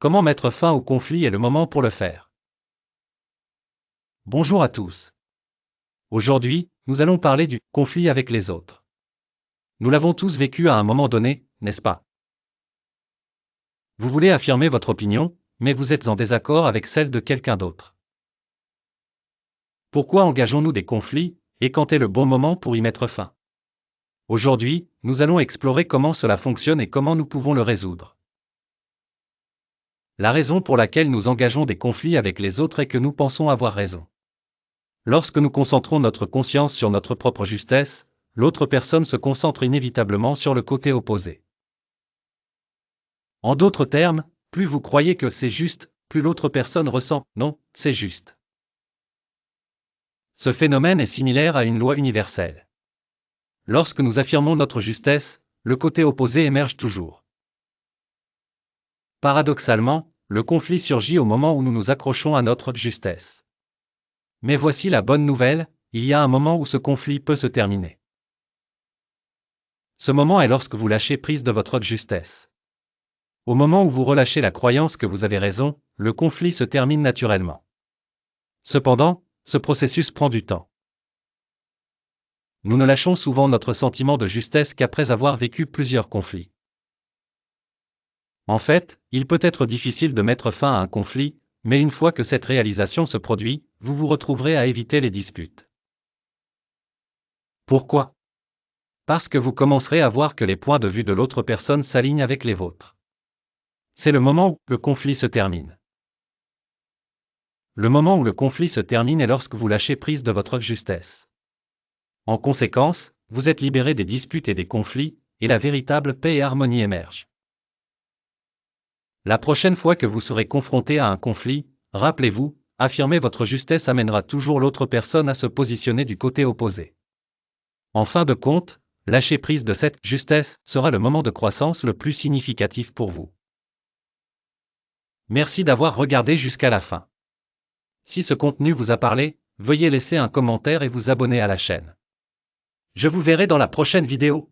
Comment mettre fin au conflit est le moment pour le faire. Bonjour à tous. Aujourd'hui, nous allons parler du conflit avec les autres. Nous l'avons tous vécu à un moment donné, n'est-ce pas? Vous voulez affirmer votre opinion, mais vous êtes en désaccord avec celle de quelqu'un d'autre. Pourquoi engageons-nous des conflits, et quand est le bon moment pour y mettre fin? Aujourd'hui, nous allons explorer comment cela fonctionne et comment nous pouvons le résoudre. La raison pour laquelle nous engageons des conflits avec les autres est que nous pensons avoir raison. Lorsque nous concentrons notre conscience sur notre propre justesse, l'autre personne se concentre inévitablement sur le côté opposé. En d'autres termes, plus vous croyez que c'est juste, plus l'autre personne ressent « non, c'est juste ». Ce phénomène est similaire à une loi universelle. Lorsque nous affirmons notre justesse, le côté opposé émerge toujours. Paradoxalement, le conflit surgit au moment où nous nous accrochons à notre justesse. Mais voici la bonne nouvelle, il y a un moment où ce conflit peut se terminer. Ce moment est lorsque vous lâchez prise de votre justesse. Au moment où vous relâchez la croyance que vous avez raison, le conflit se termine naturellement. Cependant, ce processus prend du temps. Nous ne lâchons souvent notre sentiment de justesse qu'après avoir vécu plusieurs conflits. En fait, il peut être difficile de mettre fin à un conflit, mais une fois que cette réalisation se produit, vous vous retrouverez à éviter les disputes. Pourquoi? Parce que vous commencerez à voir que les points de vue de l'autre personne s'alignent avec les vôtres. C'est le moment où le conflit se termine. Le moment où le conflit se termine est lorsque vous lâchez prise de votre justesse. En conséquence, vous êtes libéré des disputes et des conflits, et la véritable paix et harmonie émergent. La prochaine fois que vous serez confronté à un conflit, rappelez-vous, affirmer votre justesse amènera toujours l'autre personne à se positionner du côté opposé. En fin de compte, lâcher prise de cette justesse sera le moment de croissance le plus significatif pour vous. Merci d'avoir regardé jusqu'à la fin. Si ce contenu vous a parlé, veuillez laisser un commentaire et vous abonner à la chaîne. Je vous verrai dans la prochaine vidéo.